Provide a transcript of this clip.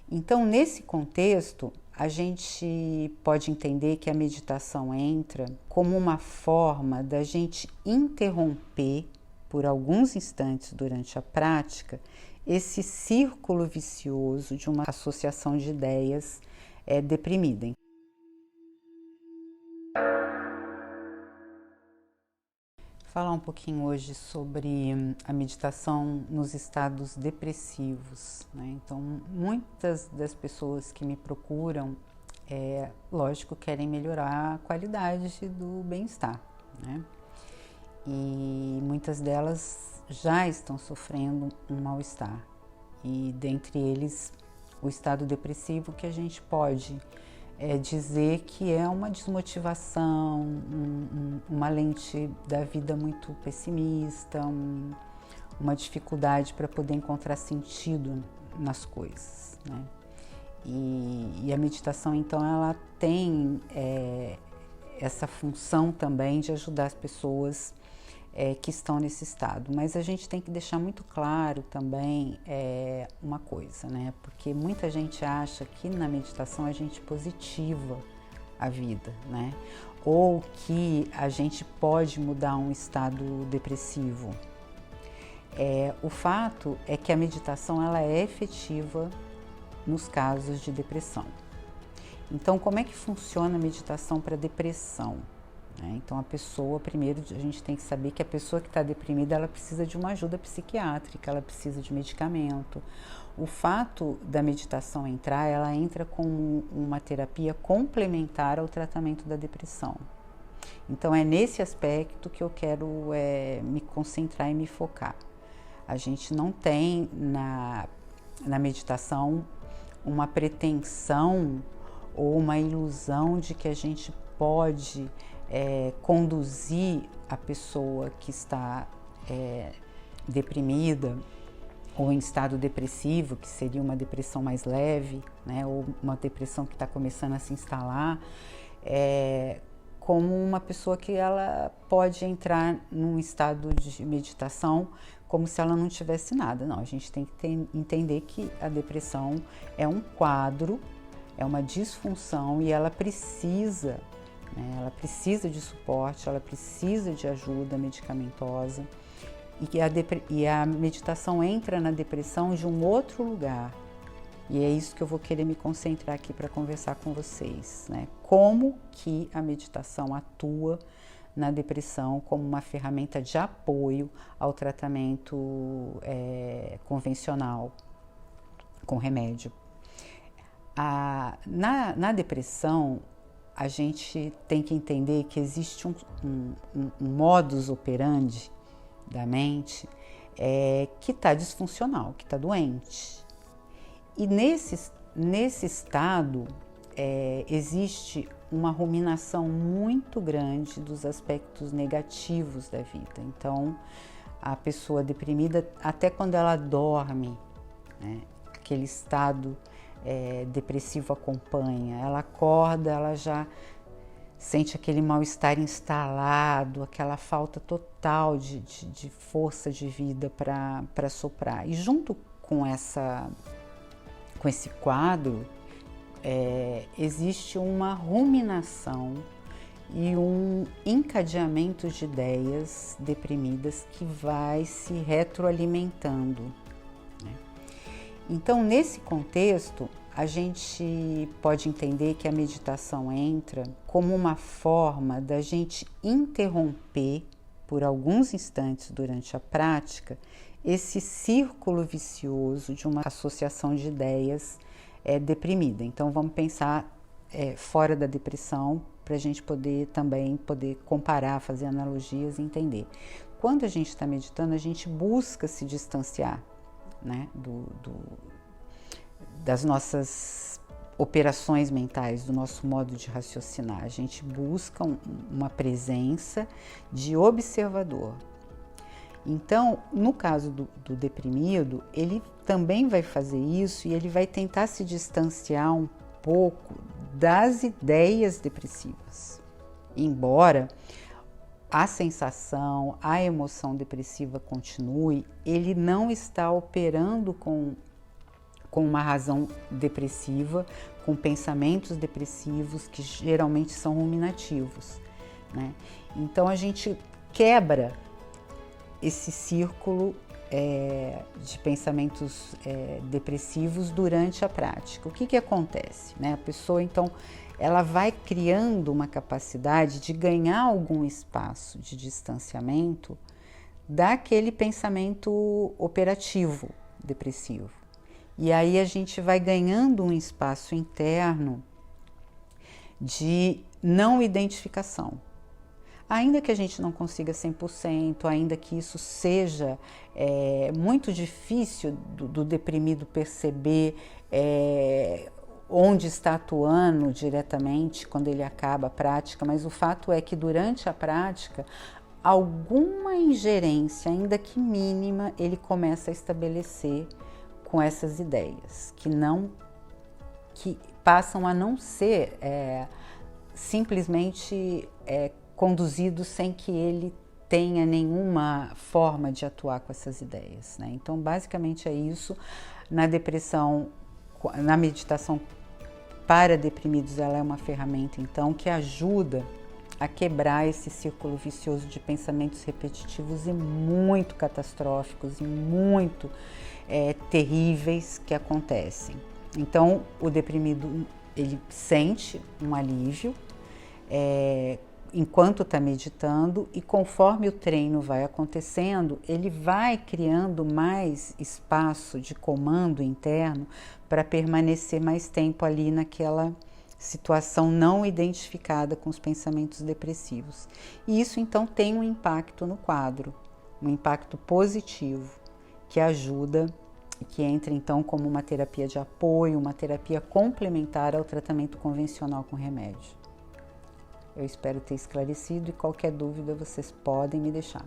Então, nesse contexto, a gente pode entender que a meditação entra como uma forma da gente interromper por alguns instantes durante a prática esse círculo vicioso de uma associação de ideias deprimida. Falar um pouquinho hoje sobre a meditação nos estados depressivos, né? Então, muitas das pessoas que me procuram, lógico, querem melhorar a qualidade do bem-estar, né? E muitas delas já estão sofrendo um mal-estar, e dentre eles o estado depressivo, que a gente pode dizer que é uma desmotivação, uma lente da vida muito pessimista, uma dificuldade para poder encontrar sentido nas coisas, né? E a meditação, então, ela tem essa função também de ajudar as pessoas que estão nesse estado. Mas a gente tem que deixar muito claro também uma coisa, né? Porque muita gente acha que na meditação a gente positiva a vida, né? Ou que a gente pode mudar um estado depressivo. O fato é que a meditação ela é efetiva nos casos de depressão. Então, como é que funciona a meditação para depressão? Então, a pessoa, primeiro, a gente tem que saber que a pessoa que está deprimida, ela precisa de uma ajuda psiquiátrica, ela precisa de medicamento. O fato da meditação entrar, ela entra como uma terapia complementar ao tratamento da depressão. Então, é nesse aspecto que eu quero me concentrar e me focar. A gente não tem na meditação uma pretensão ou uma ilusão de que a gente pode conduzir a pessoa que está deprimida ou em estado depressivo, que seria uma depressão mais leve, né, ou uma depressão que está começando a se instalar, como uma pessoa que ela pode entrar num estado de meditação como se ela não tivesse nada. Não, a gente tem que entender que a depressão é um quadro, é uma disfunção e ela precisa de suporte, ela precisa de ajuda medicamentosa, e a meditação entra na depressão de um outro lugar, e é isso que eu vou querer me concentrar aqui para conversar com vocês, né? Como que a meditação atua na depressão como uma ferramenta de apoio ao tratamento convencional com remédio. Na depressão, a gente tem que entender que existe um modus operandi da mente que está disfuncional, que está doente. E nesse estado existe uma ruminação muito grande dos aspectos negativos da vida. Então, a pessoa deprimida, até quando ela dorme, né, aquele estado depressivo acompanha, ela acorda, ela já sente aquele mal-estar instalado, aquela falta total de força de vida para soprar. E junto com esse quadro, existe uma ruminação e um encadeamento de ideias deprimidas que vai se retroalimentando, né? Então, nesse contexto, a gente pode entender que a meditação entra como uma forma da gente interromper por alguns instantes durante a prática esse círculo vicioso de uma associação de ideias deprimida. Então, vamos pensar fora da depressão para a gente poder comparar, fazer analogias e entender. Quando a gente está meditando, a gente busca se distanciar, né, das nossas operações mentais, do nosso modo de raciocinar. A gente busca uma presença de observador. Então, no caso do deprimido, ele também vai fazer isso e ele vai tentar se distanciar um pouco das ideias depressivas. Embora a sensação, a emoção depressiva continue, ele não está operando com com uma razão depressiva, com pensamentos depressivos que geralmente são ruminativos, né? Então a gente quebra esse círculo de pensamentos depressivos durante a prática. O que acontece, né? A pessoa, então, ela vai criando uma capacidade de ganhar algum espaço de distanciamento daquele pensamento operativo depressivo. E aí a gente vai ganhando um espaço interno de não identificação. Ainda que a gente não consiga 100%, ainda que isso seja muito difícil do deprimido perceber onde está atuando diretamente quando ele acaba a prática, mas o fato é que durante a prática, alguma ingerência, ainda que mínima, ele começa a estabelecer com essas ideias, que passam a não ser simplesmente conduzidos sem que ele tenha nenhuma forma de atuar com essas ideias, né? Então, basicamente é isso. Na depressão, na meditação para deprimidos, ela é uma ferramenta, então, que ajuda a quebrar esse círculo vicioso de pensamentos repetitivos e muito catastróficos e muito terríveis que acontecem. Então, o deprimido, ele sente um alívio enquanto está meditando, e conforme o treino vai acontecendo, ele vai criando mais espaço de comando interno para permanecer mais tempo ali naquela situação não identificada com os pensamentos depressivos. E isso então tem um impacto no quadro, um impacto positivo, que ajuda, que entra então como uma terapia de apoio, uma terapia complementar ao tratamento convencional com remédio. Eu espero ter esclarecido, e qualquer dúvida vocês podem me deixar.